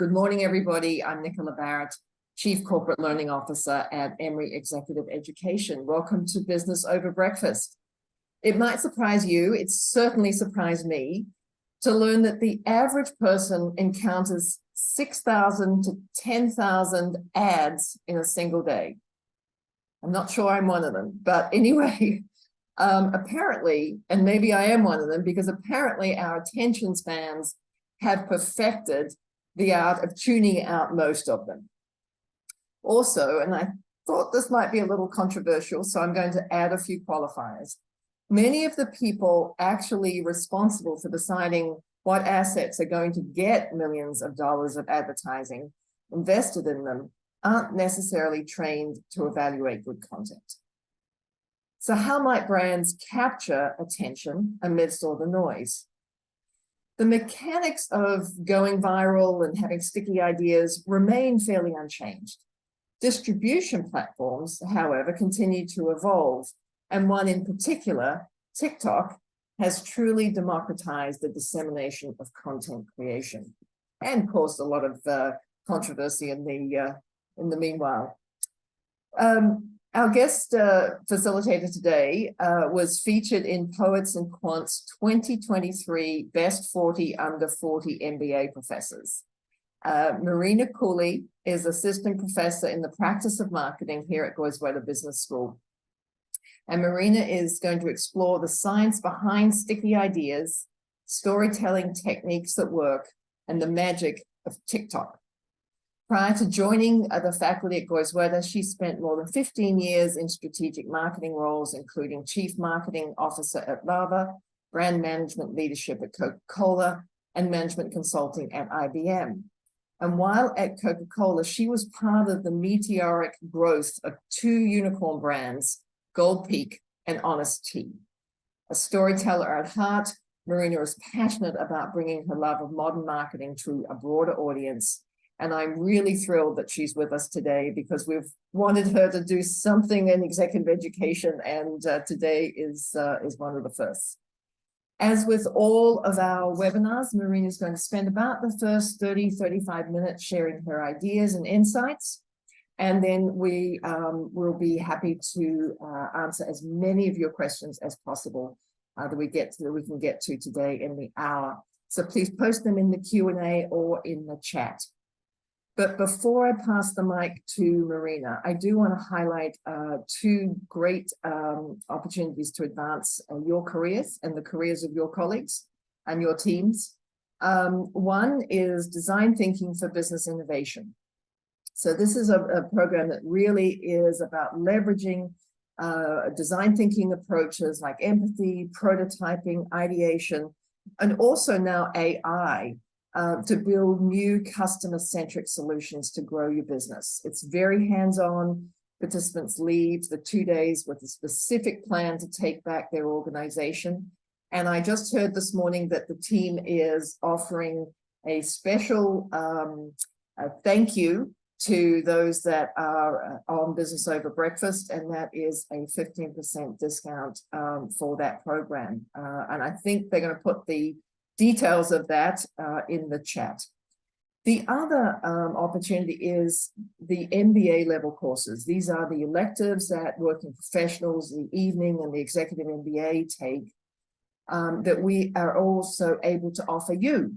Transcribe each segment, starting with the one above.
Good morning, everybody. I'm Nicola Barrett, Chief Corporate Learning Officer at Emory Executive Education. Welcome to Business Over Breakfast. It might surprise you, it certainly surprised me, to learn that the average person encounters 6,000 to 10,000 ads in a single day. I'm not sure I'm one of them, but anyway, apparently, and maybe I am one of them, because apparently our attention spans have perfected the art of tuning out most of them. Also, and I thought this might be a little controversial, so I'm going to add a few qualifiers. Many of the people actually responsible for deciding what assets are going to get millions of dollars of advertising invested in them aren't necessarily trained to evaluate good content. So how might brands capture attention amidst all the noise? The mechanics of going viral and having sticky ideas remain fairly unchanged. Distribution platforms, however, continue to evolve, and one in particular, TikTok, has truly democratized the dissemination of content creation and caused a lot of controversy in the meanwhile. Our guest facilitator today was featured in Poets and Quant's 2023 Best 40 Under 40 MBA Professors. Marina Cooley is Assistant Professor in the Practice of Marketing here at Goizueta Business School. And Marina is going to explore the science behind sticky ideas, storytelling techniques that work, and the magic of TikTok. Prior to joining the faculty at Goizueta, she spent more than 15 years in strategic marketing roles, including Chief Marketing Officer at Lava, Brand Management Leadership at Coca-Cola, and Management Consulting at IBM. And while at Coca-Cola, she was part of the meteoric growth of two unicorn brands, Gold Peak and Honest Tea. A storyteller at heart, Marina is passionate about bringing her love of modern marketing to a broader audience. And I'm really thrilled that she's with us today because we've wanted her to do something in executive education, and today is one of the first. As with all of our webinars, Marina is going to spend about the first 30-35 minutes sharing her ideas and insights. And then we will be happy to answer as many of your questions as possible that we can get to today in the hour. So please post them in the Q&A or in the chat. But before I pass the mic to Marina, I do want to highlight two great opportunities to advance your careers and the careers of your colleagues and your teams. One is Design Thinking for Business Innovation. So this is a program that really is about leveraging design thinking approaches like empathy, prototyping, ideation, and also now AI to build new customer-centric solutions to grow your business. It's very hands-on. Participants leave the 2 days with a specific plan to take back their organization. And I just heard this morning that the team is offering a special thank you to those that are on Business Over Breakfast, and that is a 15% discount for that program. And I think they're going to put the details of that in the chat. The other opportunity is the MBA level courses. These are the electives that working professionals, the evening and the executive MBA take that we are also able to offer you.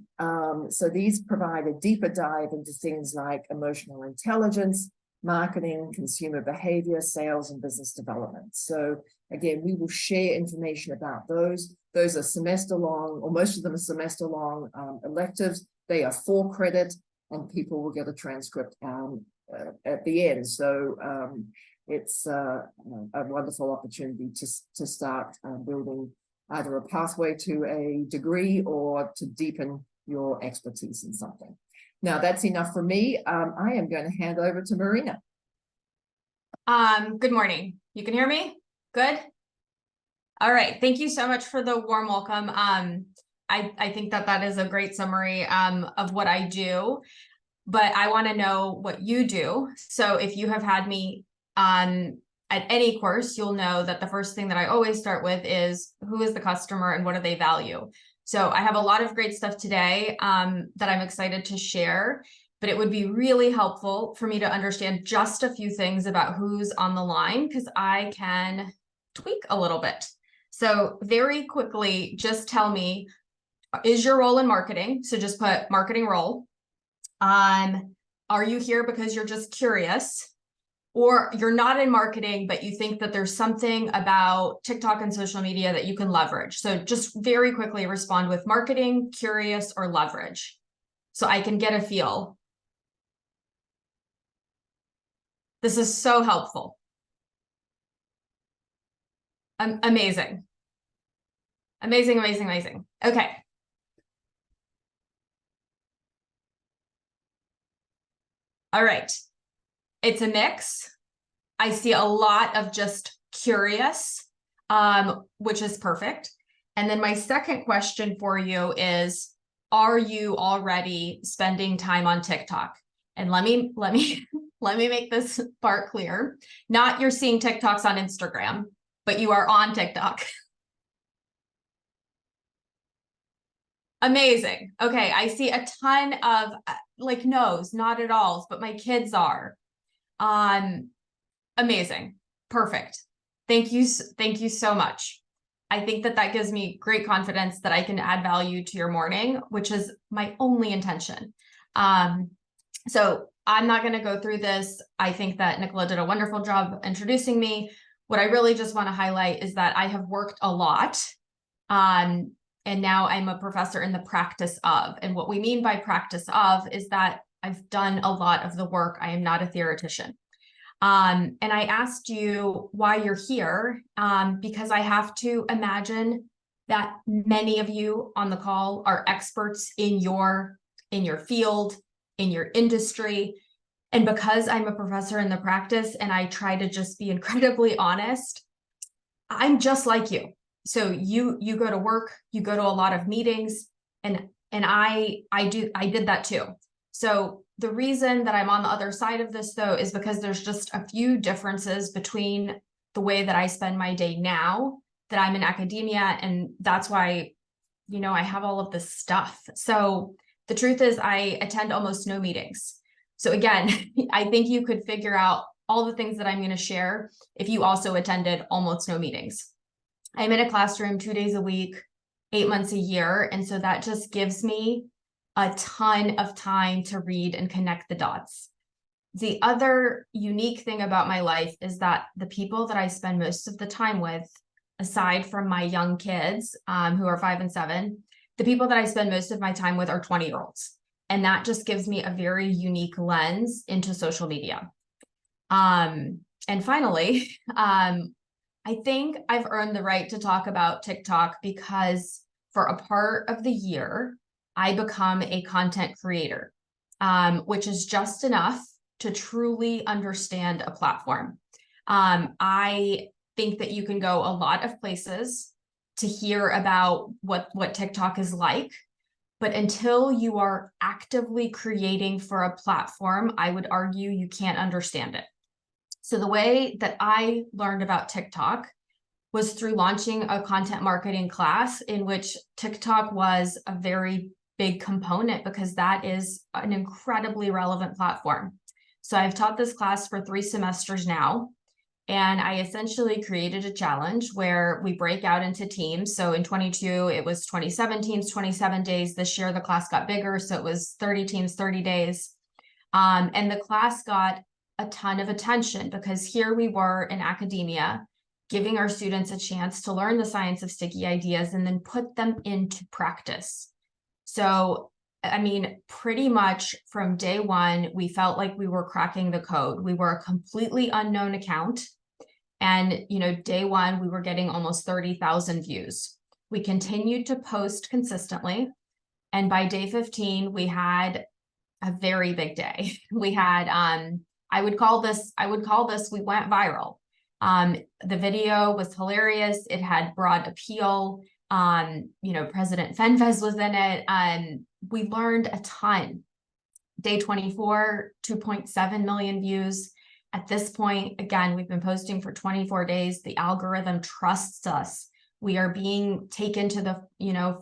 So these provide a deeper dive into things like emotional intelligence, marketing, consumer behavior, sales, and business development. So again, we will share information about those. Those are semester-long, or most of them are semester-long electives. They are 4 credit, and people will get a transcript at the end. So it's a wonderful opportunity to start building either a pathway to a degree or to deepen your expertise in something. Now, that's enough for me. I am going to hand over to Marina. Good morning. You can hear me? Good? All right. Thank you so much for the warm welcome. I think that is a great summary of what I do, but I want to know what you do. So if you have had me at any course, you'll know that the first thing that I always start with is who is the customer and what do they value? So I have a lot of great stuff today that I'm excited to share. but it would be really helpful for me to understand just a few things about who's on the line, because I can tweak a little bit. So very quickly, just tell me, is your role in marketing? So just put marketing role. Are you here because you're just curious? Or you're not in marketing, but you think that there's something about TikTok and social media that you can leverage? So just very quickly respond with marketing, curious, or leverage, so I can get a feel. This is so helpful. Amazing. Amazing, amazing, amazing. Okay. All right. It's a mix. I see a lot of just curious, which is perfect. And then my second question for you is, are you already spending time on TikTok? And let me make this part clear. Not you're seeing TikToks on Instagram, but you are on TikTok. Amazing. Okay, I see a ton of like no's, not at all, but my kids are. Amazing. Perfect. Thank you so much. I think that gives me great confidence that I can add value to your morning, which is my only intention. So I'm not going to go through this. I think that Nicola did a wonderful job introducing me. What I really just want to highlight is that I have worked a lot, and now I'm a professor in the practice of. And what we mean by practice of is that I've done a lot of the work. I am not a theoretician. And I asked you why you're here, because I have to imagine that many of you on the call are experts in your field, in your industry. And because I'm a professor in the practice and I try to just be incredibly honest, I'm just like you. So you go to work, you go to a lot of meetings, and I did that too. So the reason that I'm on the other side of this, though, is because there's just a few differences between the way that I spend my day now that I'm in academia. And that's why, I have all of this stuff. So the truth is I attend almost no meetings. So again, I think you could figure out all the things that I'm going to share if you also attended almost no meetings. I'm in a classroom 2 days a week, 8 months a year. And so that just gives me a ton of time to read and connect the dots. The other unique thing about my life is that the people that I spend most of the time with, aside from my young kids, who are 5 and 7, the people that I spend most of my time with are 20-year-olds. And that just gives me a very unique lens into social media. And finally, I think I've earned the right to talk about TikTok because for a part of the year, I become a content creator, which is just enough to truly understand a platform. I think that you can go a lot of places to hear about what TikTok is like, but until you are actively creating for a platform, I would argue you can't understand it. So the way that I learned about TikTok was through launching a content marketing class in which TikTok was a very big component because that is an incredibly relevant platform. So I've taught this class for 3 semesters now, and I essentially created a challenge where we break out into teams. So in 22, it was 27 teams, 27 days. This year, the class got bigger. So it was 30 teams, 30 days. And the class got a ton of attention because here we were in academia, giving our students a chance to learn the science of sticky ideas and then put them into practice. So, I mean, pretty much from day one, we felt like we were cracking the code. We were a completely unknown account. And, day one, we were getting almost 30,000 views. We continued to post consistently. And by day 15, we had a very big day. We had, I would call this, we went viral. The video was hilarious. It had broad appeal. President Fenves was in it. We learned a ton. Day 24, 2.7 million views. At this point, again, we've been posting for 24 days. The algorithm trusts us. We are being taken to the,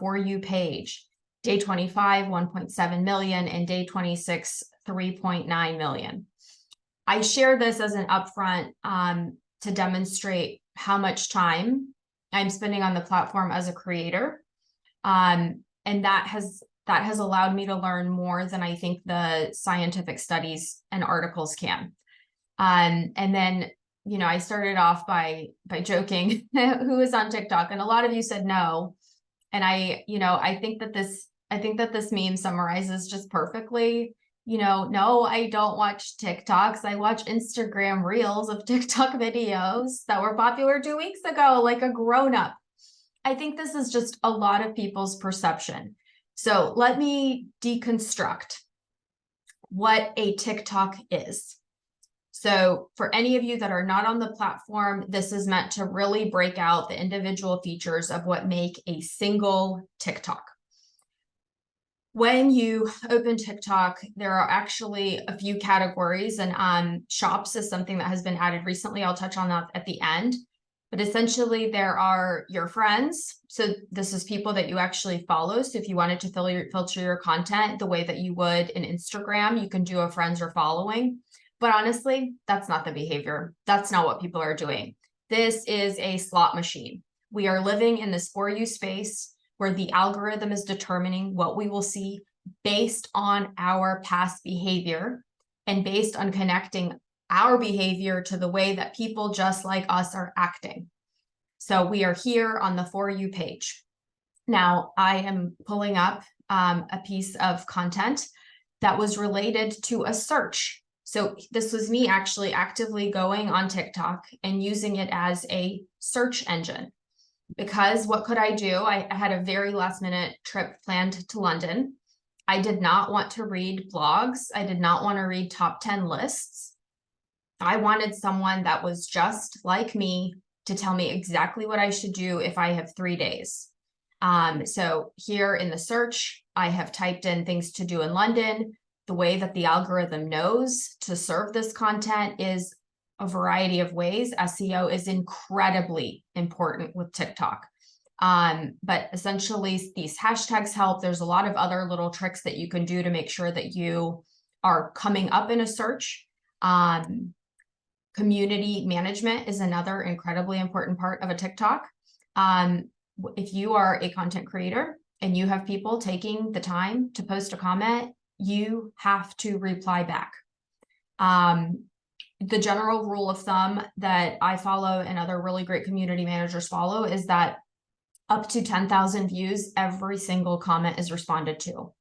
For You page. Day 25, 1.7 million, and day 26, 3.9 million. I share this as an upfront to demonstrate how much time I'm spending on the platform as a creator. And that has allowed me to learn more than I think the scientific studies and articles can. And then, you know, I started off by joking who is on TikTok, and a lot of you said no. And I think that this meme summarizes just perfectly. You know, no, I don't watch TikToks. I watch Instagram reels of TikTok videos that were popular 2 weeks ago, like a grown-up. I think this is just a lot of people's perception. So let me deconstruct what a TikTok is. So for any of you that are not on the platform, this is meant to really break out the individual features of what make a single TikTok. When you open TikTok, there are actually a few categories, and shops is something that has been added recently. I'll touch on that at the end. But essentially, there are your friends. So this is people that you actually follow. So if you wanted to filter your content the way that you would in Instagram, you can do a friends or following. But honestly, that's not the behavior. That's not what people are doing. This is a slot machine. We are living in this For You space where the algorithm is determining what we will see based on our past behavior and based on connecting our behavior to the way that people just like us are acting. So we are here on the For You page. Now, I am pulling up a piece of content that was related to a search. So this was me actually actively going on TikTok and using it as a search engine. Because what could I do? I had a very last minute trip planned to London. I did not want to read blogs. I did not want to read top 10 lists. I wanted someone that was just like me to tell me exactly what I should do if I have 3 days. So here in the search, I have typed in things to do in London. The way that the algorithm knows to serve this content is a variety of ways. SEO is incredibly important with TikTok. But essentially these hashtags help. There's a lot of other little tricks that you can do to make sure that you are coming up in a search. Community management is another incredibly important part of a TikTok. If you are a content creator and you have people taking the time to post a comment, you have to reply back. The general rule of thumb that I follow and other really great community managers follow is that up to 10,000 views, every single comment is responded to.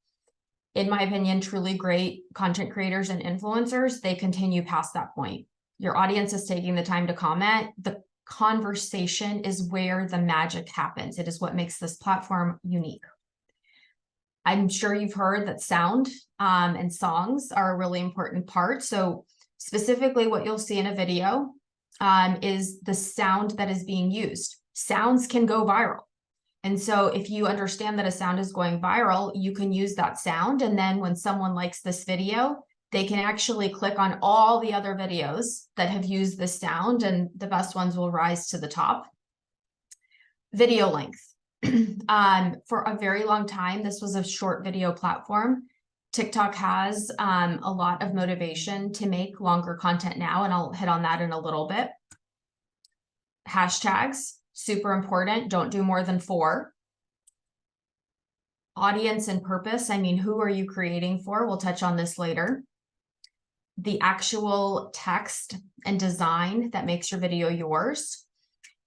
In my opinion, truly great content creators and influencers, they continue past that point. Your audience is taking the time to comment. The conversation is where the magic happens. It is what makes this platform unique. I'm sure you've heard that sound and songs are a really important part. So specifically what you'll see in a video is the sound that is being used. Sounds can go viral. And so if you understand that a sound is going viral, you can use that sound. And then when someone likes this video, they can actually click on all the other videos that have used this sound, and the best ones will rise to the top. Video length. For a very long time, this was a short video platform. TikTok has a lot of motivation to make longer content now, and I'll hit on that in a little bit. Hashtags, super important. Don't do more than 4. Audience and purpose. I mean, who are you creating for? We'll touch on this later. The actual text and design that makes your video yours.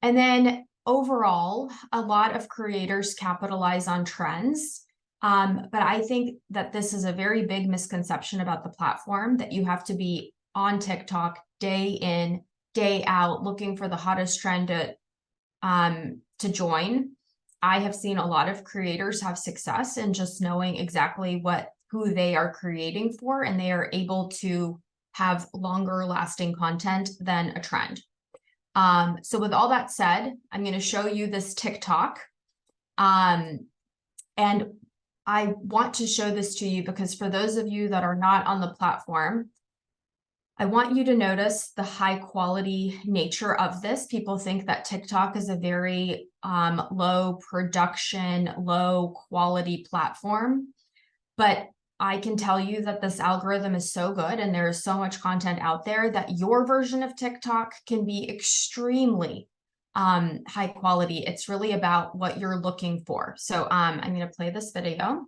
And then overall, a lot of creators capitalize on trends. But I think that this is a very big misconception about the platform, that you have to be on TikTok day in, day out, looking for the hottest trend to join. I have seen a lot of creators have success in just knowing exactly who they are creating for, and they are able to have longer lasting content than a trend. So with all that said, I'm going to show you this TikTok. And I want to show this to you because for those of you that are not on the platform, I want you to notice the high quality nature of this. People think that TikTok is a very low production, low quality platform, but I can tell you that this algorithm is so good and there is so much content out there that your version of TikTok can be extremely high quality. It's really about what you're looking for. So I'm going to play this video.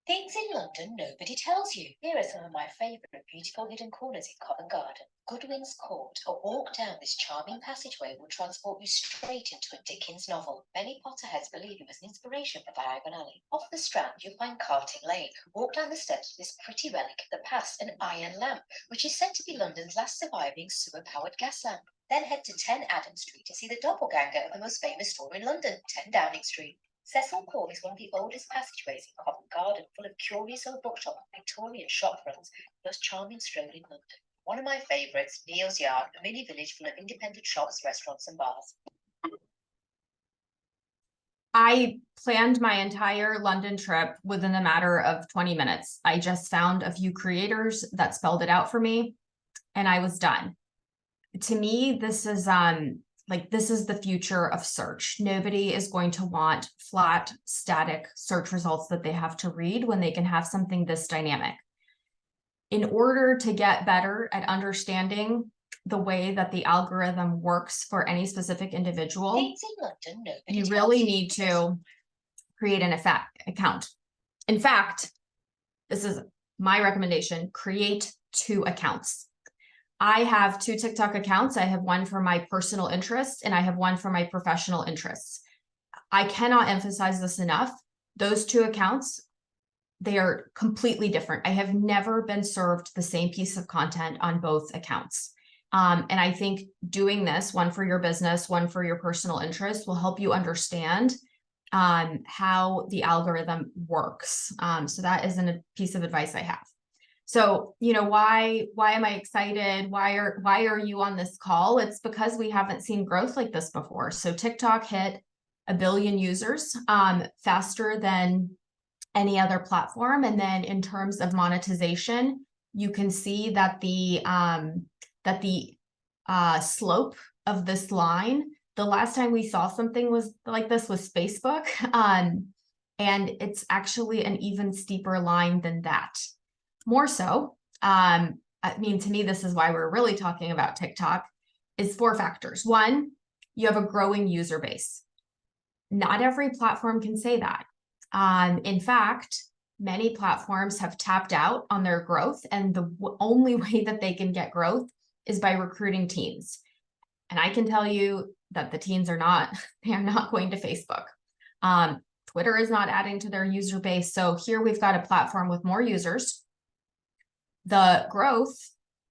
Things in London nobody tells you. Here are some of my favourite beautiful hidden corners in Covent Garden. Goodwin's Court. A walk down this charming passageway will transport you straight into a Dickens novel. Many Potterheads believe it was an inspiration for Diagon Alley. Off the Strand, you'll find Carting Lane. Walk down the steps of this pretty relic of the past, an iron lamp, which is said to be London's last surviving sewer-powered gas lamp. Then head to 10 Adam Street to see the doppelganger of the most famous store in London, 10 Downing Street. Cecil Court is one of the oldest passageways in Covent Garden, full of curious old bookshops, Victorian shop fronts, plus charming stroll in London. One of my favourites, Neil's Yard, a mini village full of independent shops, restaurants and bars. I planned my entire London trip within a matter of 20 minutes. I just found a few creators that spelled it out for me, and I was done. To me, this is this is the future of search. Nobody is going to want flat, static search results that they have to read when they can have something this dynamic. In order to get better at understanding the way that the algorithm works for any specific individual, you really need to create an account. In fact, this is my recommendation, create 2 accounts. I have 2 TikTok accounts. I have one for my personal interests and I have one for my professional interests. I cannot emphasize this enough. Those 2 accounts, they are completely different. I have never been served the same piece of content on both accounts. And I think doing this, one for your business, one for your personal interest, will help you understand how the algorithm works. So that is a piece of advice I have. So, why am I excited? Why are you on this call? It's because we haven't seen growth like this before. So TikTok hit 1 billion users faster than any other platform. And then in terms of monetization, you can see that the slope of this line, the last time we saw something was like this was Facebook. And it's actually an even steeper line than that. More so, to me, this is why we're really talking about TikTok, is 4 factors. 1, you have a growing user base. Not every platform can say that. In fact, many platforms have tapped out on their growth, and the only way that they can get growth is by recruiting teens. And I can tell you that the teens are not going to Facebook. Twitter is not adding to their user base. So here we've got a platform with more users. The growth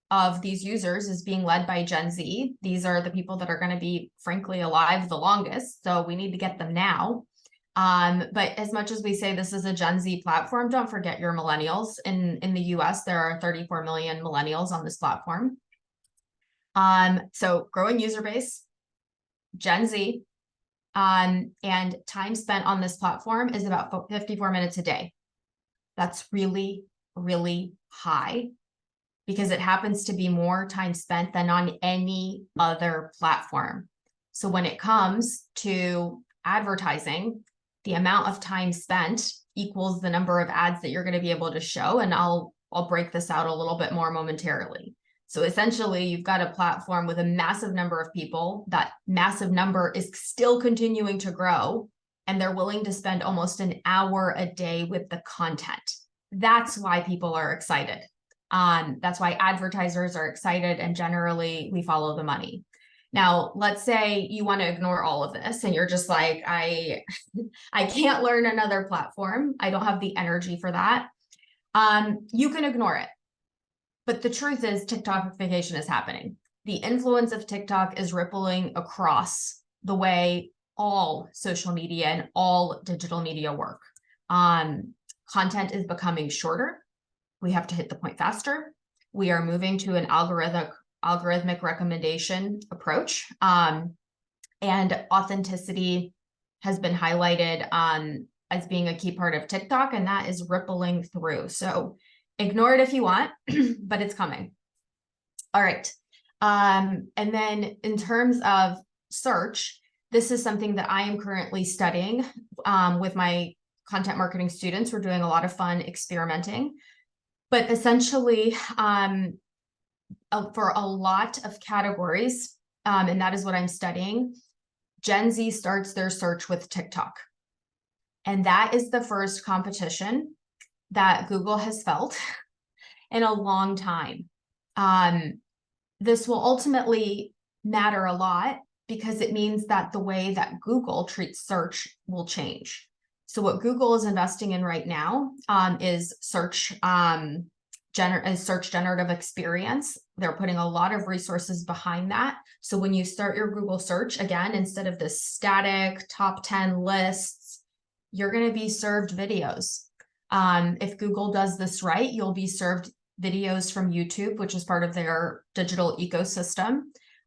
of these users is being led by Gen Z. These are the people that are going to be, frankly, alive the longest. So we need to get them now. But as much as we say this is a Gen Z platform, don't forget your millennials. In the US, there are 34 million millennials on this platform. So growing user base, Gen Z, and time spent on this platform is about 54 minutes a day. That's really, really high because it happens to be more time spent than on any other platform. So when it comes to advertising, the amount of time spent equals the number of ads that you're going to be able to show. And I'll break this out a little bit more momentarily. So essentially, you've got a platform with a massive number of people. That massive number is still continuing to grow, and they're willing to spend almost an hour a day with the content. That's why people are excited. That's why advertisers are excited, and generally we follow the money. Now, let's say you want to ignore all of this and you're just like, I can't learn another platform. I don't have the energy for that. You can ignore it. But the truth is TikTokification is happening. The influence of TikTok is rippling across the way all social media and all digital media work. Content is becoming shorter. We have to hit the point faster. We are moving to an algorithmic recommendation approach. And authenticity has been highlighted as being a key part of TikTok, and that is rippling through. So ignore it if you want, but it's coming. All right. And then in terms of search, this is something that I am currently studying with my content marketing students. We're doing a lot of fun experimenting, but essentially for a lot of categories, and that is what I'm studying, Gen Z starts their search with TikTok. And that is the first competition that Google has felt in a long time. This will ultimately matter a lot because it means that the way that Google treats search will change. So what Google is investing in right now is search generative experience. They're putting a lot of resources behind that. So when you start your Google search, again, instead of the static top 10 lists, you're going to be served videos. If Google does this right, you'll be served videos from YouTube, which is part of their digital ecosystem.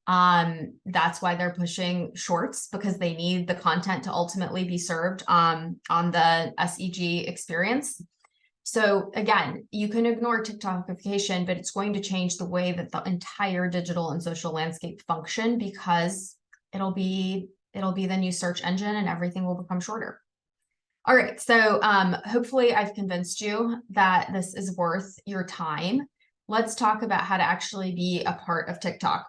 That's why they're pushing shorts, because they need the content to ultimately be served on the SEG experience. So again, you can ignore TikTokification, but it's going to change the way that the entire digital and social landscape function, because it'll be the new search engine and everything will become shorter. All right, so hopefully I've convinced you that this is worth your time. Let's talk about how to actually be a part of TikTok.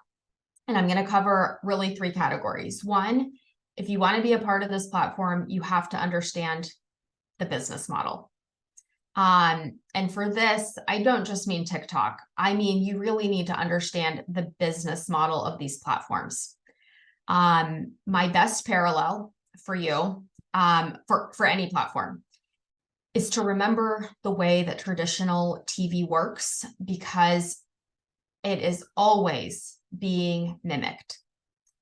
And I'm going to cover really 3 categories. One, if you want to be a part of this platform, you have to understand the business model. And for this, I don't just mean TikTok. I mean, you really need to understand the business model of these platforms. My best parallel for you, for any platform, is to remember the way that traditional TV works, because it is always being mimicked.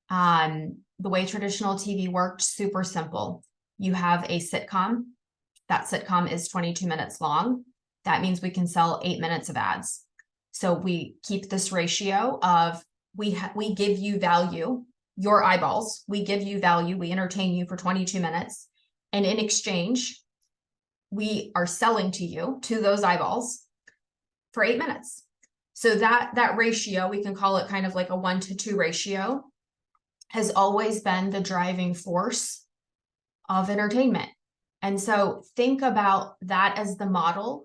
The way traditional TV worked, super simple. You have a sitcom. That sitcom is 22 minutes long. That means we can sell 8 minutes of ads. So we keep this ratio of we give you value, your eyeballs, we give you value, we entertain you for 22 minutes. And in exchange, we are selling to you, to those eyeballs, for 8 minutes. So that ratio, we can call it kind of like a 1-to-2 ratio, has always been the driving force of entertainment. And so think about that as the model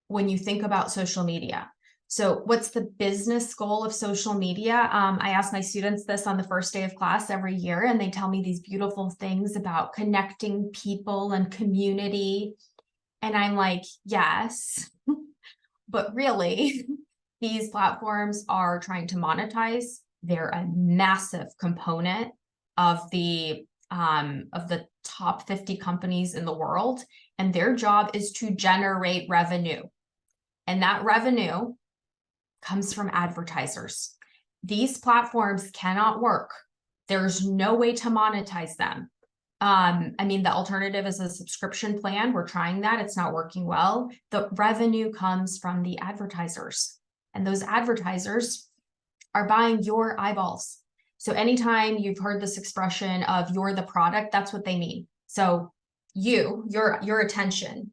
when you think about social media. So what's the business goal of social media? I ask my students this on the first day of class every year, and they tell me these beautiful things about connecting people and community. And I'm like, yes, but really, these platforms are trying to monetize. They're a massive component of the top 50 companies in the world, and their job is to generate revenue. And that revenue comes from advertisers. These platforms cannot work. There's no way to monetize them. I mean, the alternative is a subscription plan. We're trying that. It's not working well. The revenue comes from the advertisers, and those advertisers are buying your eyeballs. So anytime you've heard this expression of you're the product, that's what they mean. So your attention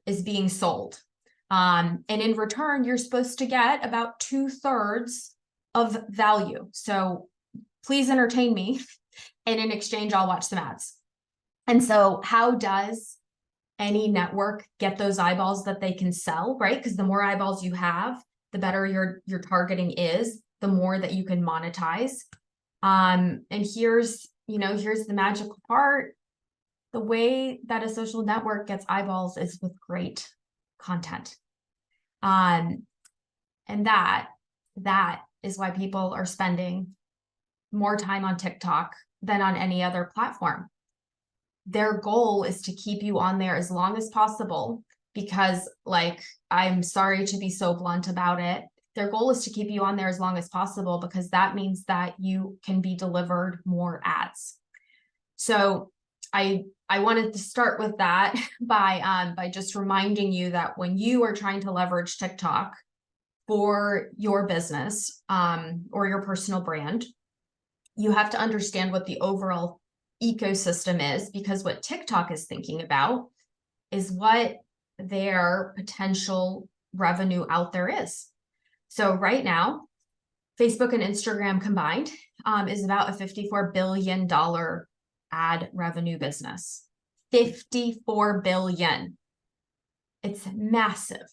is being sold. And in return, you're supposed to get about 2/3 of value. So please entertain me, and in exchange, I'll watch some ads. And so how does any network get those eyeballs that they can sell, right? Because the more eyeballs you have, the better your targeting is, the more that you can monetize. And here's the magical part. The way that a social network gets eyeballs is with great content. And that is why people are spending more time on TikTok than on any other platform. Their goal is to keep you on there as long as possible, because, like, I'm sorry to be so blunt about it, their goal is to keep you on there as long as possible, because that means that you can be delivered more ads. So I wanted to start with that by just reminding you that when you are trying to leverage TikTok for your business or your personal brand, you have to understand what the overall ecosystem is, because what TikTok is thinking about is what their potential revenue out there is. So right now, Facebook and Instagram combined is about a $54 billion ad revenue business. 54 billion. It's massive.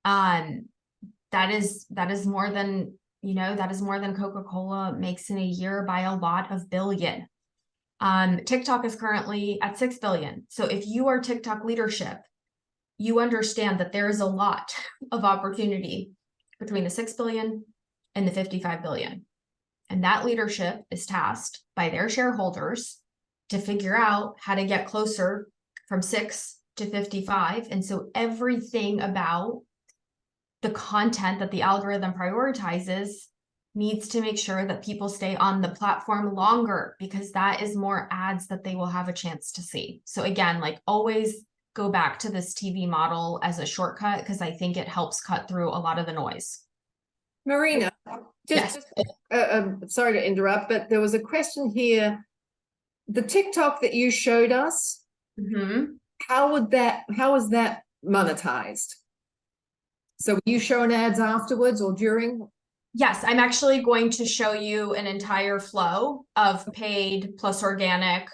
That is more than, that is more than Coca-Cola makes in a year by a lot of billion. TikTok is currently at 6 billion. So if you are TikTok leadership, you understand that there is a lot of opportunity between the 6 billion and the 55 billion. And that leadership is tasked by their shareholders to figure out how to get closer from 6 to 55. And so everything about the content that the algorithm prioritizes needs to make sure that people stay on the platform longer, because that is more ads that they will have a chance to see. So again, like, always go back to this TV model as a shortcut, because I think it helps cut through a lot of the noise. Marina, sorry to interrupt, but there was a question here. The TikTok that you showed us, how is that monetized? So you showing ads afterwards or during? Yes, I'm actually going to show you an entire flow of paid plus organic.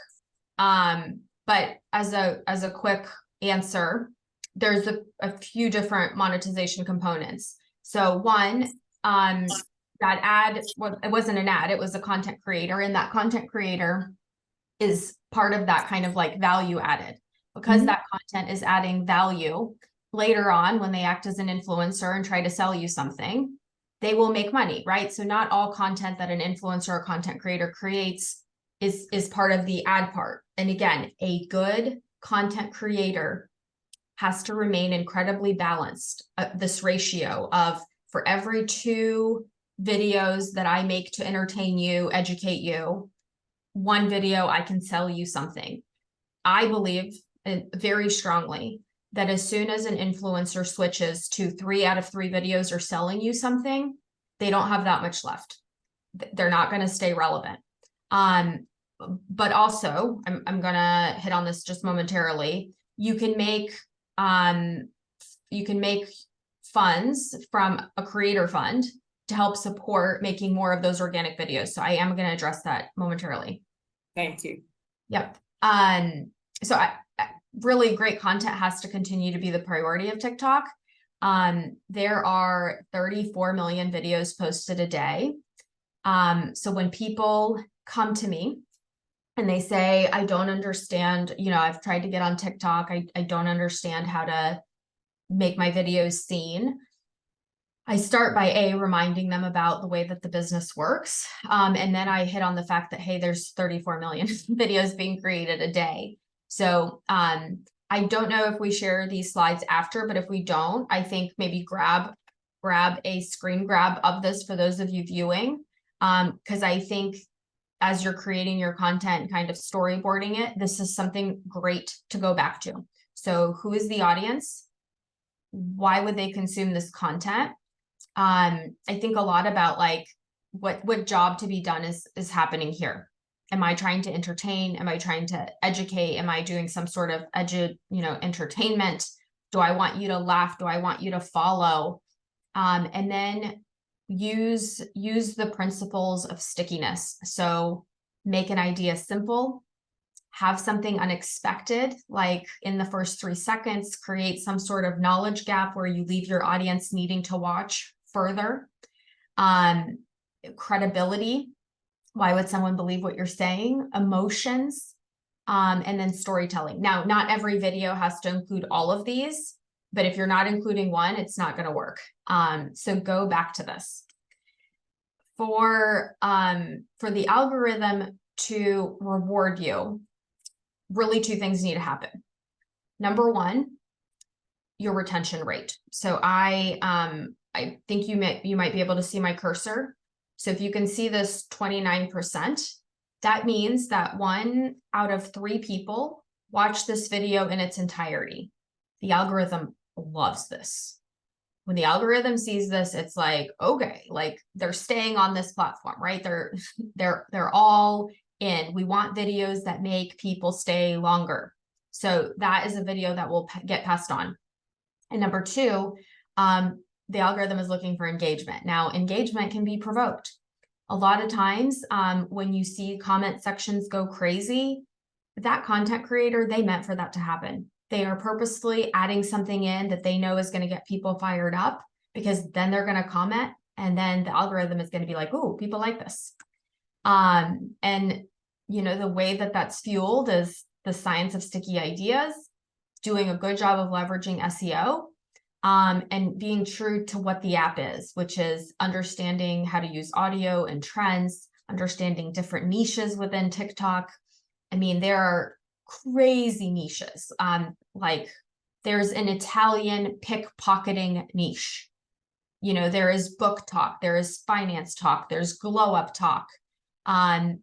But as a quick answer, there's a few different monetization components. So one, that ad, well, it wasn't an ad, it was a content creator, and that content creator is part of that kind of like value added, because that content is adding value. Later on, when they act as an influencer and try to sell you something, they will make money, right? So not all content that an influencer or content creator creates is part of the ad part. And again, a good content creator has to remain incredibly balanced. This ratio of, for every 2 videos that I make to entertain you, educate you, 1 video I can sell you something. I believe very strongly that as soon as an influencer switches to 3 out of 3 videos are selling you something, they don't have that much left. They're not going to stay relevant. But also, I'm going to hit on this just momentarily. You can make funds from a creator fund to help support making more of those organic videos. So I am going to address that momentarily. Thank you. Yep. So really great content has to continue to be the priority of TikTok. There are 34 million videos posted a day. So when people come to me and they say, I don't understand, I've tried to get on TikTok, I don't understand how to make my videos seen, I start by reminding them about the way that the business works. And then I hit on the fact that, hey, there's 34 million videos being created a day. So I don't know if we share these slides after, but if we don't, I think maybe grab a screen grab of this for those of you viewing. Because I think as you're creating your content, kind of storyboarding it, this is something great to go back to. So who is the audience? Why would they consume this content? I think a lot about like what job to be done is happening here. Am I trying to entertain? Am I trying to educate? Am I doing some sort of entertainment? Do I want you to laugh? Do I want you to follow? And then use the principles of stickiness. So make an idea simple, have something unexpected, like in the first 3 seconds, create some sort of knowledge gap where you leave your audience needing to watch further. Credibility. Why would someone believe what you're saying? Emotions, and then storytelling. Now, not every video has to include all of these, but if you're not including one, it's not going to work. So go back to this. For the algorithm to reward you, really 2 things need to happen. Number 1, your retention rate. So I think you might be able to see my cursor. So if you can see this 29%, that means that 1 out of 3 people watch this video in its entirety. The algorithm loves this. When the algorithm sees this, it's like, okay, like they're staying on this platform, right? They're all in. We want videos that make people stay longer. So that is a video that will get passed on. And number 2, the algorithm is looking for engagement. Now, engagement can be provoked. A lot of times when you see comment sections go crazy, that content creator, they meant for that to happen. They are purposefully adding something in that they know is going to get people fired up, because then they're going to comment, and then the algorithm is going to be like, "Ooh, people like this." And you know, the way that that's fueled is the science of sticky ideas, doing a good job of leveraging SEO, and being true to what the app is, which is understanding how to use audio and trends, understanding different niches within TikTok. I mean, there are crazy niches. Like there's an Italian pickpocketing niche. You know, there is book talk, there is finance talk, there's glow up talk. And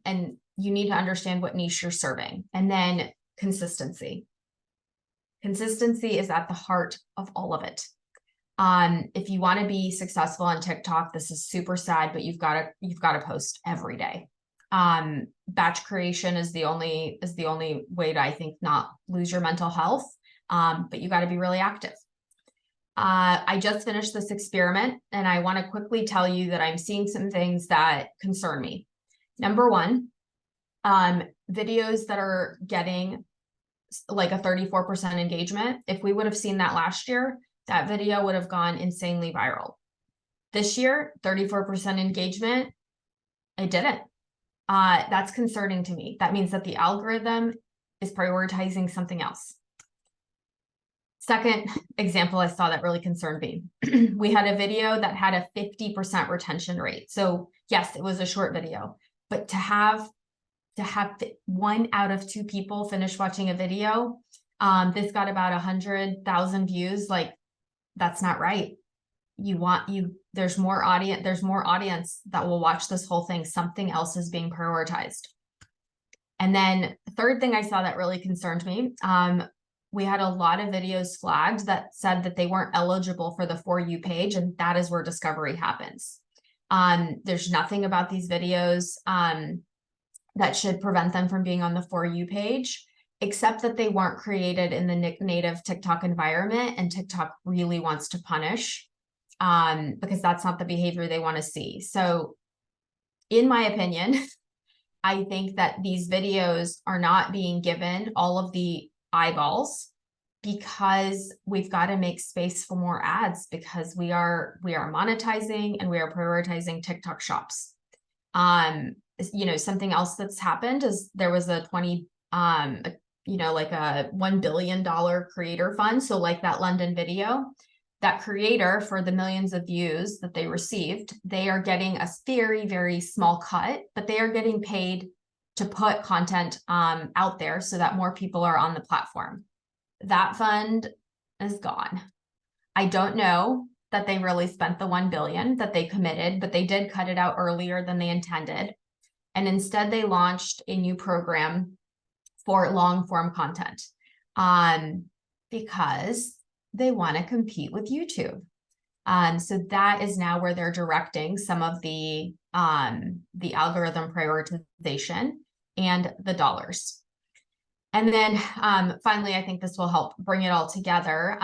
you need to understand what niche you're serving. And then consistency. Consistency is at the heart of all of it. If you want to be successful on TikTok, this is super sad, but you've got to post every day. Batch creation is the only way to, I think, not lose your mental health. But you got to be really active. I just finished this experiment, and I want to quickly tell you that I'm seeing some things that concern me. Number one, videos that are getting like a 34% engagement. If we would have seen that last year, that video would have gone insanely viral. This year, 34% engagement, it didn't. That's concerning to me. That means that the algorithm is prioritizing something else. Second example I saw that really concerned me. We had a video that had a 50% retention rate. So yes, it was a short video, but to have 1 out of 2 people finish watching a video, this got about 100,000 views. Like, that's not right. There's more audience that will watch this whole thing. Something else is being prioritized. And then the third thing I saw that really concerned me, we had a lot of videos flagged that said that they weren't eligible for the For You page, and that is where discovery happens. There's nothing about these videos that should prevent them from being on the For You page, except that they weren't created in the native TikTok environment, and TikTok really wants to punish because that's not the behavior they want to see. So in my opinion, I think that these videos are not being given all of the eyeballs because we've got to make space for more ads, because we are monetizing and we are prioritizing TikTok shops. You know, something else that's happened is there was a like a $1 billion creator fund. So like that London video, that creator, for the millions of views that they received, they are getting a very, very small cut, but they are getting paid to put content out there so that more people are on the platform. That fund is gone. I don't know that they really spent the 1 billion that they committed, but they did cut it out earlier than they intended. And instead they launched a new program for long form content because they want to compete with YouTube. So that is now where they're directing some of the algorithm prioritization and the dollars. And then finally, I think this will help bring it all together.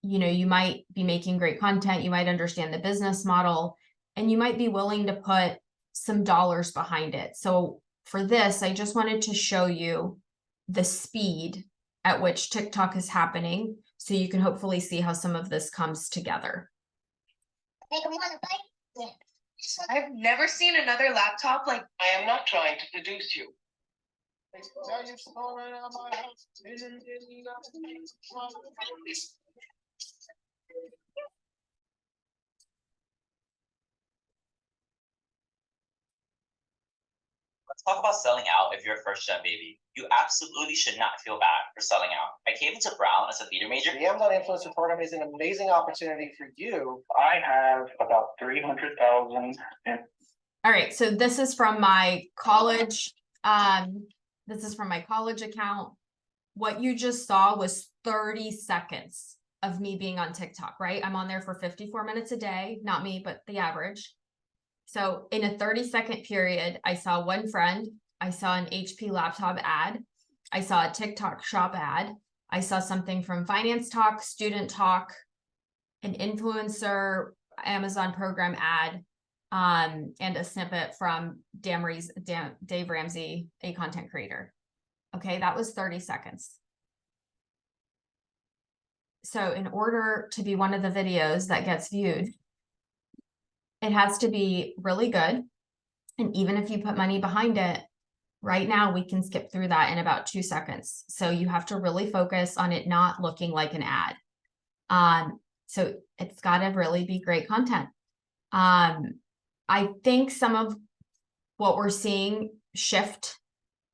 You know, you might be making great content, you might understand the business model, and you might be willing to put some dollars behind it. So for this, I just wanted to show you the speed at which TikTok is happening, so you can hopefully see how some of this comes together. I've never seen another laptop like. I am not trying to seduce you. Let's talk about selling out if you're a first-gen baby. You absolutely should not feel bad for selling out. I came into Brown as a theater major. The Amazon Influencer Program is an amazing opportunity for you. I have about 300,000. All right, so this is from my college. This is from my college account. What you just saw was 30 seconds of me being on TikTok, right? I'm on there for 54 minutes a day, not me, but the average. So in a 30-second period, I saw one friend, I saw an HP laptop ad, I saw a TikTok shop ad, I saw something from Finance Talk, Student Talk, an influencer Amazon program ad, and a snippet from Dave Ramsey, a content creator. Okay, that was 30 seconds. So in order to be one of the videos that gets viewed, it has to be really good. And even if you put money behind it, right now we can skip through that in about 2 seconds. So you have to really focus on it not looking like an ad. So it's got to really be great content. I think some of what we're seeing shift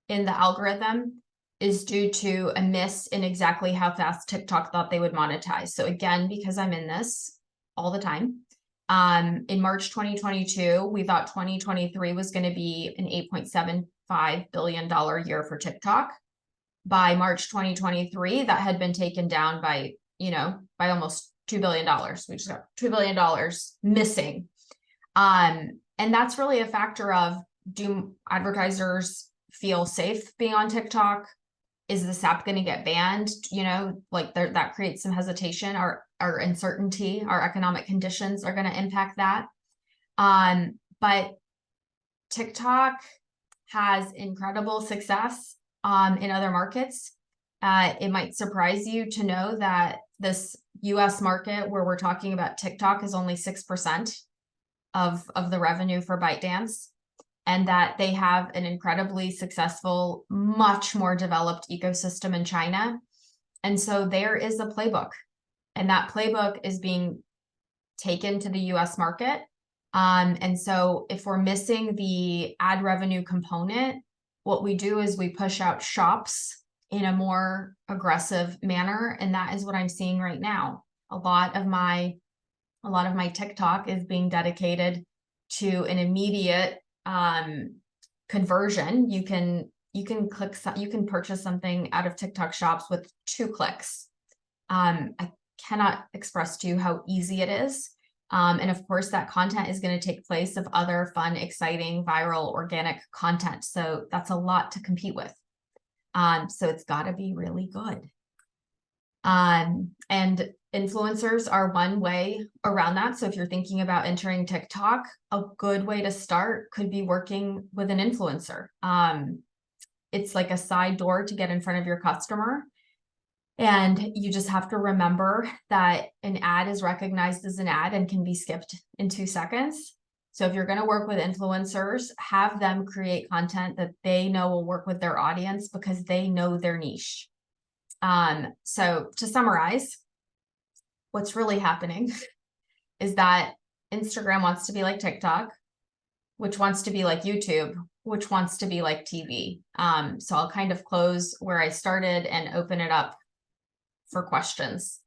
in the algorithm is due to a miss in exactly how fast TikTok thought they would monetize. So again, because I'm in this all the time, in March 2022, we thought 2023 was going to be an $8.75 billion year for TikTok. By March 2023, that had been taken down by, by almost $2 billion. We just got $2 billion missing. And that's really a factor of, do advertisers feel safe being on TikTok? Is this app going to get banned? That creates some hesitation. Our uncertainty, our economic conditions are going to impact that. But TikTok has incredible success in other markets. It might surprise you to know that this US market where we're talking about TikTok is only 6% of the revenue for ByteDance, and that they have an incredibly successful, much more developed ecosystem in China. And so there is a playbook, and that playbook is being taken to the US market. And so if we're missing the ad revenue component, what we do is we push out shops in a more aggressive manner. And that is what I'm seeing right now. A lot of my TikTok is being dedicated to an immediate conversion. You can purchase something out of TikTok shops with 2 clicks. I cannot express to you how easy it is. And of course, that content is going to take place of other fun, exciting, viral, organic content. So that's a lot to compete with. So it's got to be really good. And influencers are one way around that. So if you're thinking about entering TikTok, a good way to start could be working with an influencer. It's like a side door to get in front of your customer. And you just have to remember that an ad is recognized as an ad and can be skipped in 2 seconds. So if you're going to work with influencers, have them create content that they know will work with their audience because they know their niche. So to summarize, what's really happening is that Instagram wants to be like TikTok, which wants to be like YouTube, which wants to be like TV. So I'll kind of close where I started and open it up for questions.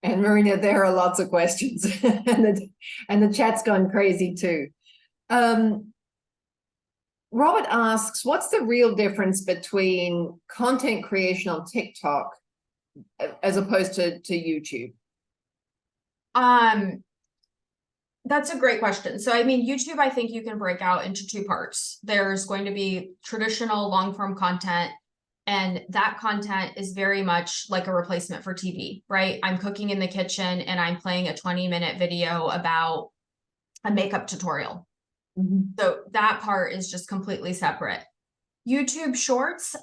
And Marina, there are lots of questions and the chat's gone crazy too. Robert asks, what's the real difference between content creation on TikTok as opposed to YouTube? That's a great question. So, I mean, YouTube, I think you can break out into 2 parts. There's going to be traditional long-form content, and that content is very much like a replacement for TV, right? I'm cooking in the kitchen and I'm playing a 20-minute video about a makeup tutorial. Mm-hmm. So that part is just completely separate. YouTube Shorts,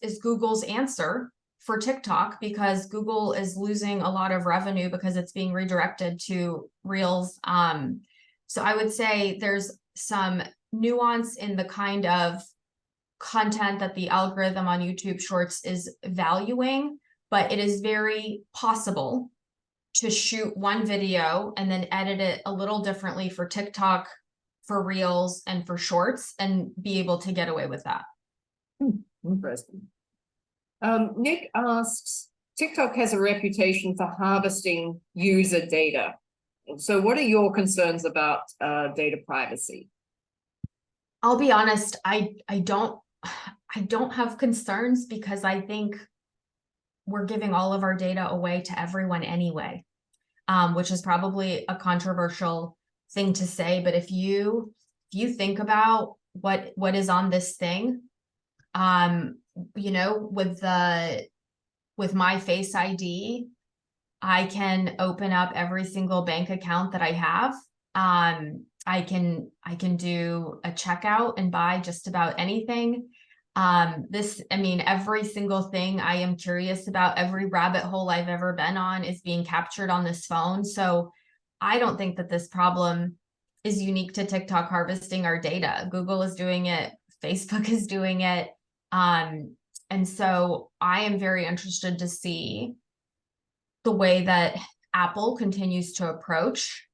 is Google's answer for TikTok, because Google is losing a lot of revenue because it's being redirected to Reels. So I would say there's some nuance in the kind of content that the algorithm on YouTube Shorts is valuing, but it is very possible to shoot one video and then edit it a little differently for TikTok, for Reels, and for Shorts, and be able to get away with that. Interesting. Nick asks, TikTok has a reputation for harvesting user data. So what are your concerns about data privacy? I'll be honest, I don't have concerns, because I think we're giving all of our data away to everyone anyway, which is probably a controversial thing to say. But if you think about what is on this thing. You know, with my Face ID, I can open up every single bank account that I have. I can do a checkout and buy just about anything. I mean, every single thing I am curious about, every rabbit hole I've ever been on is being captured on this phone. So I don't think that this problem is unique to TikTok harvesting our data. Google is doing it. Facebook is doing it. And so I am very interested to see the way that Apple continues to approach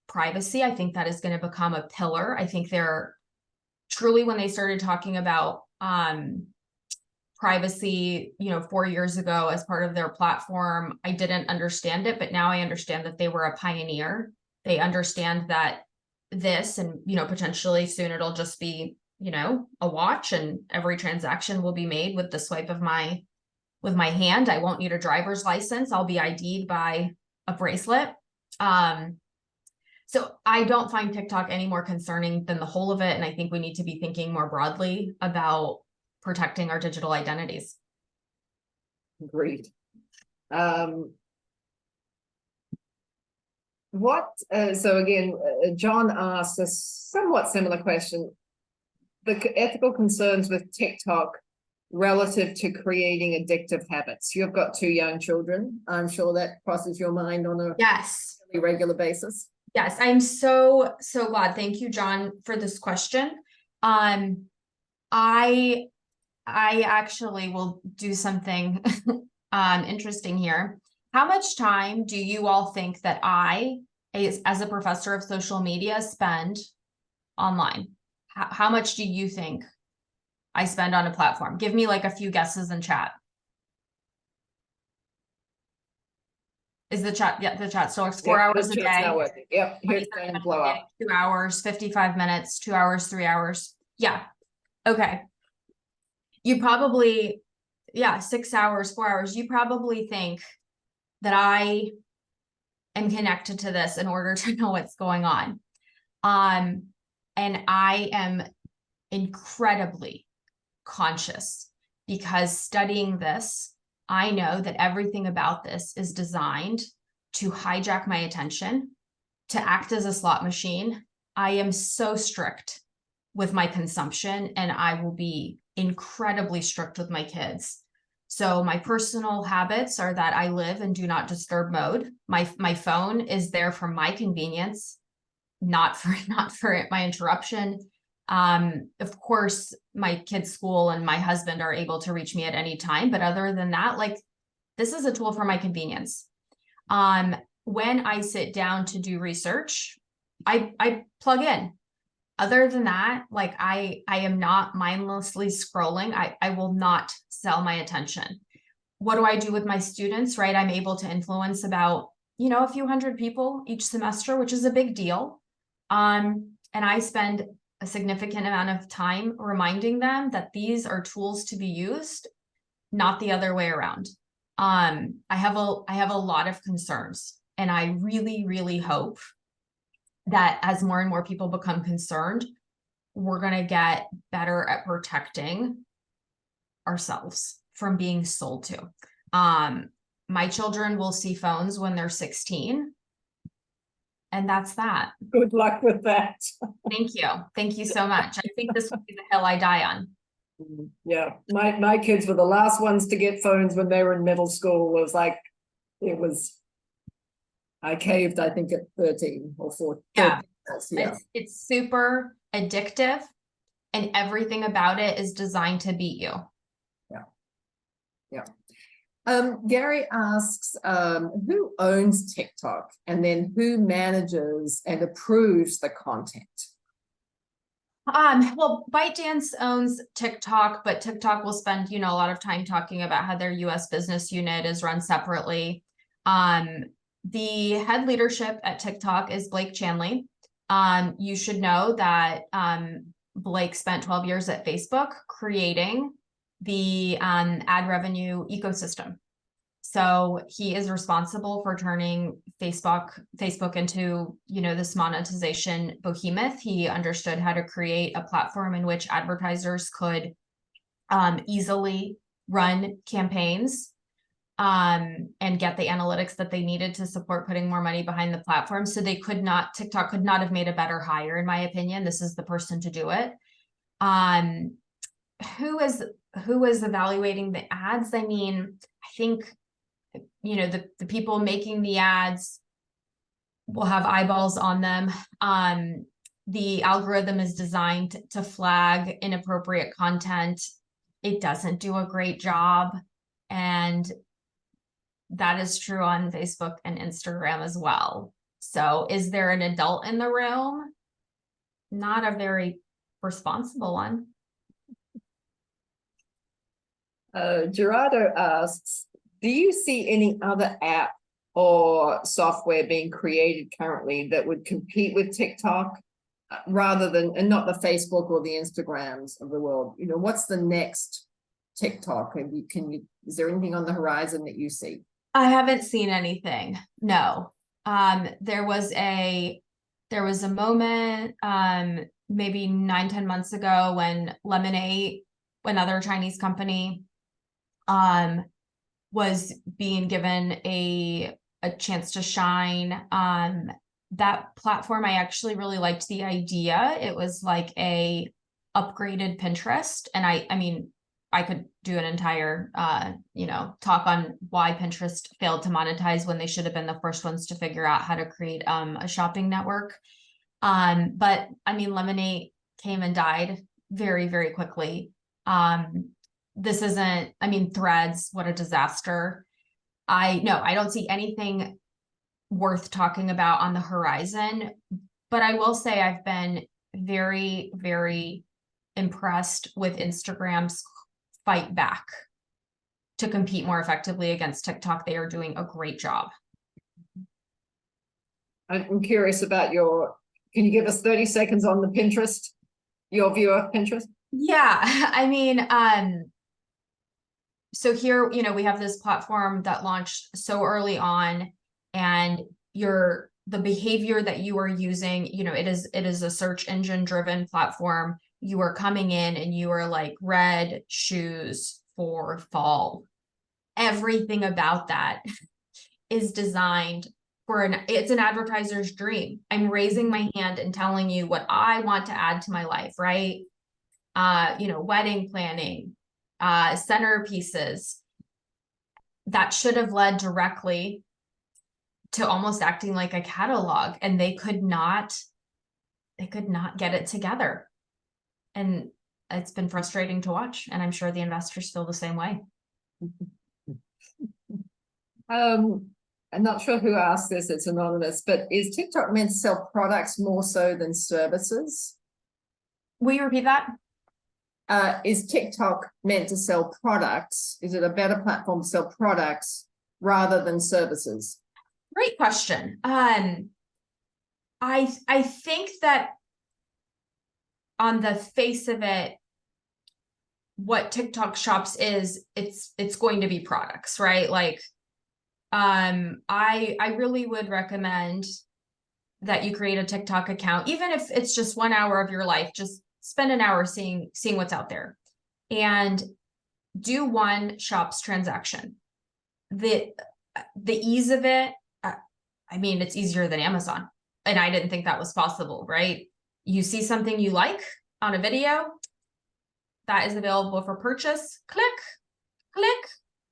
privacy. I think that is going to become a pillar. I think they're truly, when they started talking about privacy, 4 years ago as part of their platform, I didn't understand it, but now I understand that they were a pioneer. They understand that this, and potentially soon it'll just be a watch, and every transaction will be made with the swipe of my hand. I won't need a driver's license. I'll be ID'd by a bracelet. So I don't find TikTok any more concerning than the whole of it. And I think we need to be thinking more broadly about protecting our digital identities. Agreed. So again, John asked a somewhat similar question. The ethical concerns with TikTok relative to creating addictive habits. You've got 2 young children. I'm sure that crosses your mind on a Yes. regular basis. Yes, I'm so glad. Thank you, John, for this question. I actually will do something interesting here. How much time do you all think that I, as a professor of social media, spend online? How much do you think I spend on a platform? Give me like a few guesses in chat. Is the chat, the chat still works? 4 hours a day. Yep, here's the blow up. 2 hours, 55 minutes, 2 hours, 3 hours. Yeah. Okay. You probably, 6 hours, 4 hours. You probably think that I am connected to this in order to know what's going on. And I am incredibly conscious, because studying this, I know that everything about this is designed to hijack my attention, to act as a slot machine. I am so strict with my consumption, and I will be incredibly strict with my kids. So my personal habits are that I live in do not disturb mode. My phone is there for my convenience, not for my interruption. Of course, my kids' school and my husband are able to reach me at any time. But other than that, like, this is a tool for my convenience. When I sit down to do research, I plug in. Other than that, like, I am not mindlessly scrolling. I will not sell my attention. What do I do with my students, right? I'm able to influence about, a few hundred people each semester, which is a big deal. And I spend a significant amount of time reminding them that these are tools to be used, not the other way around. I have a lot of concerns, and I really, really hope that as more and more people become concerned, we're going to get better at protecting ourselves from being sold to. My children will see phones when they're 16. And that's that. Good luck with that. Thank you. Thank you so much. I think this will be the hill I die on. Yeah, my kids were the last ones to get phones when they were in middle school. I caved, I think, at 13 or 14. Yeah, Yeah. It's super addictive, and everything about it is designed to beat you. Yeah. Gary asks, who owns TikTok, and then who manages and approves the content? Well, ByteDance owns TikTok, but TikTok will spend, a lot of time talking about how their US business unit is run separately. The head leadership at TikTok is Blake Chanley. You should know that Blake spent 12 years at Facebook creating the ad revenue ecosystem. So he is responsible for turning Facebook into, this monetization behemoth. He understood how to create a platform in which advertisers could easily run campaigns and get the analytics that they needed to support putting more money behind the platform. So TikTok could not have made a better hire, in my opinion. This is the person to do it. Who is evaluating the ads? I mean, I think, the people making the ads will have eyeballs on them. The algorithm is designed to flag inappropriate content. It doesn't do a great job. And that is true on Facebook and Instagram as well. So is there an adult in the room? Not a very responsible one. Gerardo asks, do you see any other app or software being created currently that would compete with TikTok rather than, and not the Facebook or the Instagrams of the world? What's the next TikTok? Is there anything on the horizon that you see? I haven't seen anything. No. There was a moment, maybe 9-10 months ago when Lemonade, another Chinese company, was being given a chance to shine. That platform, I actually really liked the idea. It was like a upgraded Pinterest. And I mean, I could do an entire, talk on why Pinterest failed to monetize when they should have been the first ones to figure out how to create a shopping network. But I mean, Lemonade came and died very, very quickly. This isn't, Threads, what a disaster. I don't see anything worth talking about on the horizon, but I will say I've been very, very impressed with Instagram's fight back to compete more effectively against TikTok. They are doing a great job. I'm curious about can you give us 30 seconds on the Pinterest, your view of Pinterest? Yeah, so here, we have this platform that launched so early on, and the behavior that you are using, it is a search engine driven platform. You are coming in and you are like, red shoes for fall. Everything about that is designed it's an advertiser's dream. I'm raising my hand and telling you what I want to add to my life, right? Wedding planning, centerpieces. That should have led directly to almost acting like a catalog, and they could not get it together. And it's been frustrating to watch, and I'm sure the investors feel the same way. I'm not sure who asked this, it's anonymous, but is TikTok meant to sell products more so than services? Will you repeat that? Is TikTok meant to sell products? Is it a better platform to sell products rather than services? Great question. I think that on the face of it, what TikTok Shops is, it's going to be products, right? Like, I really would recommend that you create a TikTok account, even if it's just 1 hour of your life. Just spend an hour seeing what's out there, and do one Shops transaction. The ease of it, it's easier than Amazon, and I didn't think that was possible, right? You see something you like on a video that is available for purchase, click,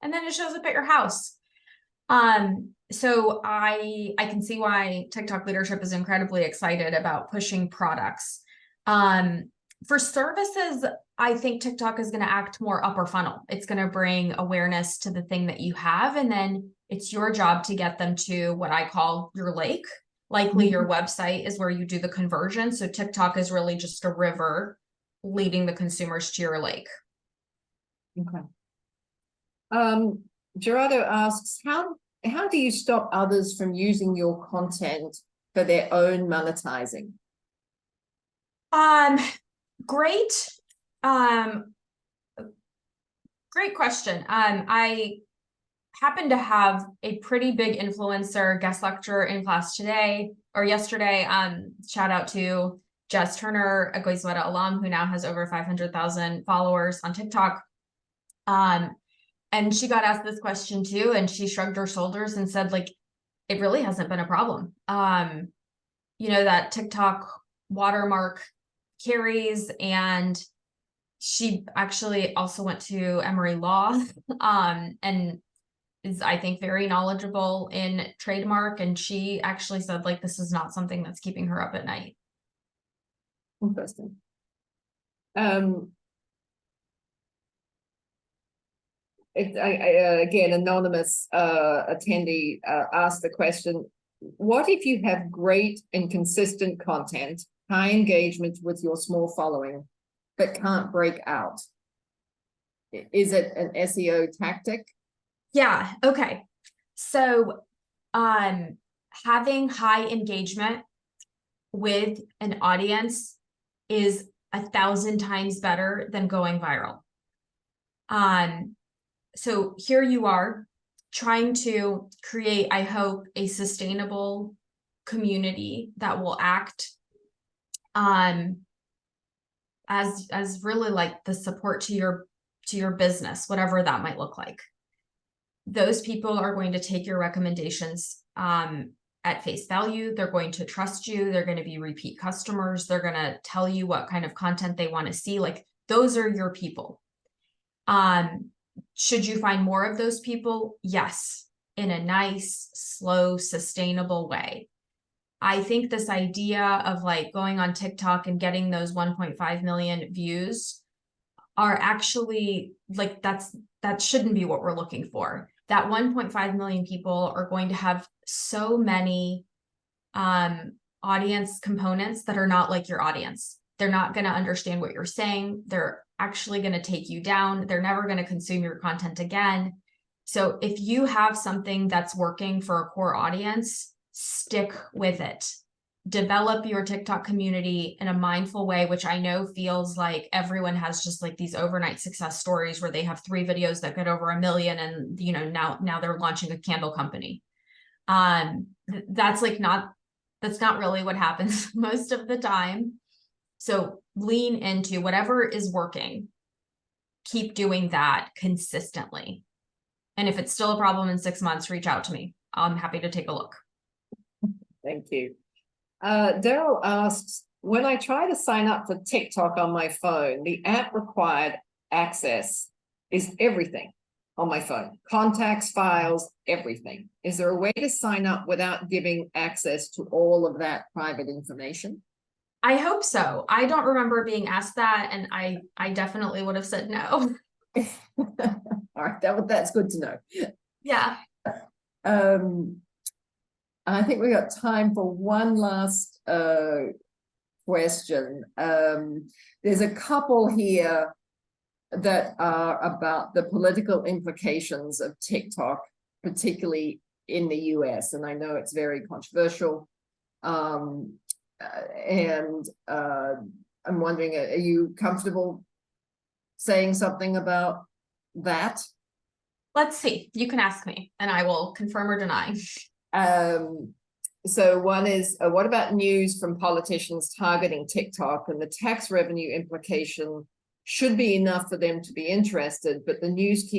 and then it shows up at your house. So I can see why TikTok leadership is incredibly excited about pushing products. For services, I think TikTok is going to act more upper funnel. It's going to bring awareness to the thing that you have, and then it's your job to get them to what I call your lake. Likely your website is where you do the conversion. So TikTok is really just a river leading the consumers to your lake. Okay. Gerardo asks, how do you stop others from using your content for their own monetizing? Great question. happened to have a pretty big influencer guest lecturer in class today or yesterday. Shout out to Jess Turner, a Goizueta alum who now has over 500,000 followers on TikTok. And she got asked this question too, and she shrugged her shoulders and said, like, it really hasn't been a problem. You know, that TikTok watermark carries, and she actually also went to Emory Law, and is, I think, very knowledgeable in trademark. And she actually said, like, this is not something that's keeping her up at night. Interesting. Again, anonymous attendee asked the question, what if you have great and consistent content, high engagement with your small following, but can't break out? Is it an SEO tactic? Yeah, okay. So having high engagement with an audience is 1,000 times better than going viral. So here you are trying to create, I hope, a sustainable community that will act as really like the support to your business, whatever that might look like. Those people are going to take your recommendations at face value. They're going to trust you. They're going to be repeat customers. They're going to tell you what kind of content they want to see. Like, those are your people. Should you find more of those people? Yes, in a nice, slow, sustainable way. I think this idea of like going on TikTok and getting those 1.5 million views are actually like, that shouldn't be what we're looking for. That 1.5 million people are going to have so many audience components that are not like your audience. They're not going to understand what you're saying. They're actually going to take you down. They're never going to consume your content again. So if you have something that's working for a core audience, stick with it. Develop your TikTok community in a mindful way, which I know feels like everyone has just like these overnight success stories where they have 3 videos that get over 1 million, and you know, now they're launching a candle company. That's not really what happens most of the time. So lean into whatever is working. Keep doing that consistently. And if it's still a problem in 6 months, reach out to me. I'm happy to take a look. Thank you. Daryl asks, when I try to sign up for TikTok on my phone, the app required access is everything on my phone. Contacts, files, everything. Is there a way to sign up without giving access to all of that private information? I hope so. I don't remember being asked that, and I definitely would have said no. All right, that's good to know. Yeah. I think we got time for one last question. There's a couple here that are about the political implications of TikTok, particularly in the US, and I know it's very controversial. I'm wondering, are you comfortable saying something about that? Let's see. You can ask me, and I will confirm or deny. So one is, what about news from politicians targeting TikTok, and the tax revenue implication should be enough for them to be interested, but the news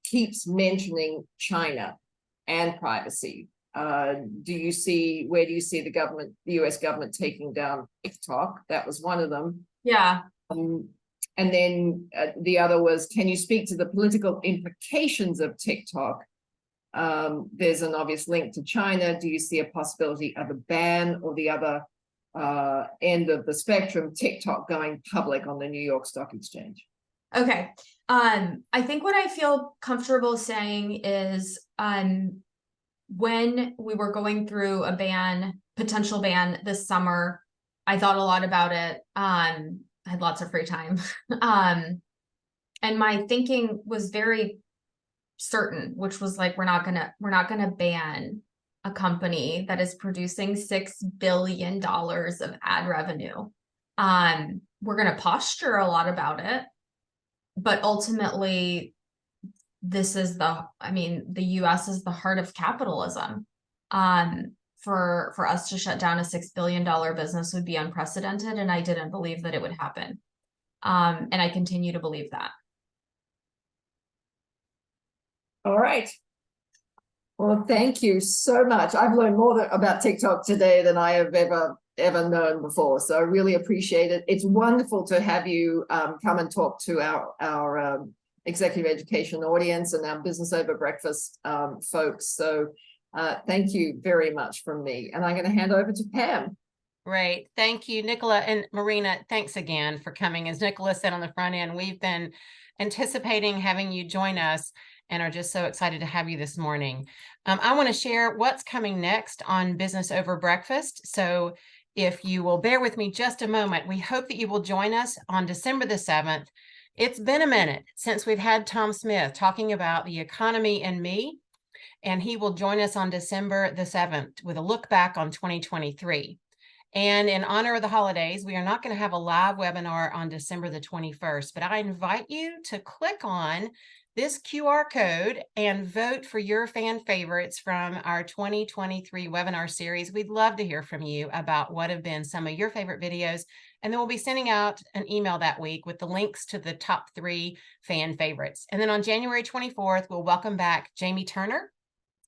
keeps mentioning China and privacy. Where do you see the US government taking down TikTok? That was one of them. Yeah. And then the other was, can you speak to the political implications of TikTok? There's an obvious link to China. Do you see a possibility of a ban, or the other end of the spectrum, TikTok going public on the New York Stock Exchange? Okay. I think what I feel comfortable saying is when we were going through a potential ban this summer, I thought a lot about it. I had lots of free time. And my thinking was very certain, which was like, we're not gonna ban a company that is producing $6 billion of ad revenue. We're gonna posture a lot about it, but ultimately this is the US is the heart of capitalism. For us to shut down a $6 billion business would be unprecedented, and I didn't believe that it would happen. And I continue to believe that. All right. Well, thank you so much. I've learned more about TikTok today than I have ever known before. So I really appreciate it. It's wonderful to have you come and talk to our executive education audience and our business over breakfast folks. So thank you very much from me. And I'm going to hand over to Pam. Great. Thank you, Nicola and Marina. Thanks again for coming. As Nicola said on the front end, we've been anticipating having you join us and are just so excited to have you this morning. I want to share what's coming next on Business Over Breakfast. So if you will bear with me just a moment, we hope that you will join us on December the 7th. It's been a minute since we've had Tom Smith talking about the economy and me, and he will join us on December the 7th with a look back on 2023. And in honor of the holidays, we are not going to have a live webinar on December the 21st, but I invite you to click on this QR code and vote for your fan favorites from our 2023 webinar series. We'd love to hear from you about what have been some of your favorite videos. And then we'll be sending out an email that week with the links to the top 3 fan favorites. And then on January 24th, we'll welcome back Jamie Turner.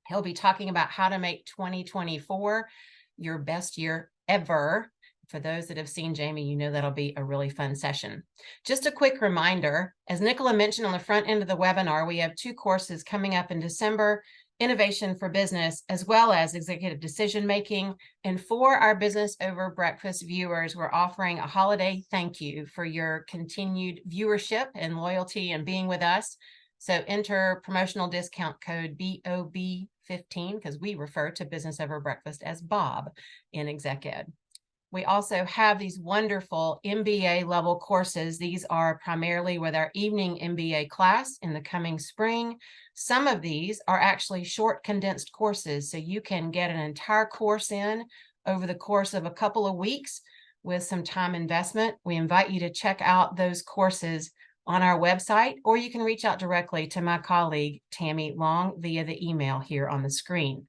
He'll be talking about how to make 2024 your best year ever. For those that have seen Jamie, you know that'll be a really fun session. Just a quick reminder, as Nicola mentioned on the front end of the webinar, we have 2 courses coming up in December, Innovation for Business, as well as Executive Decision Making. And for our Business Over Breakfast viewers, we're offering a holiday thank you for your continued viewership and loyalty and being with us. So enter promotional discount code BOB15, because we refer to Business Over Breakfast as Bob in Exec Ed. We also have these wonderful MBA level courses. These are primarily with our evening MBA class in the coming spring. Some of these are actually short condensed courses, so you can get an entire course in over the course of a couple of weeks with some time investment. We invite you to check out those courses on our website, or you can reach out directly to my colleague, Tammy Long, via the email here on the screen.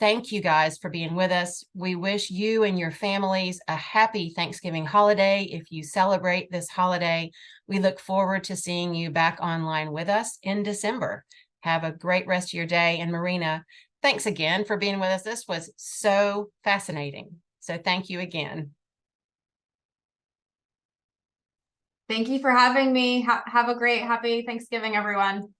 Thank you guys for being with us. We wish you and your families a happy Thanksgiving holiday. If you celebrate this holiday, we look forward to seeing you back online with us in December. Have a great rest of your day. And Marina, thanks again for being with us. This was so fascinating. So thank you again. Thank you for having me. Have a great, happy Thanksgiving, everyone.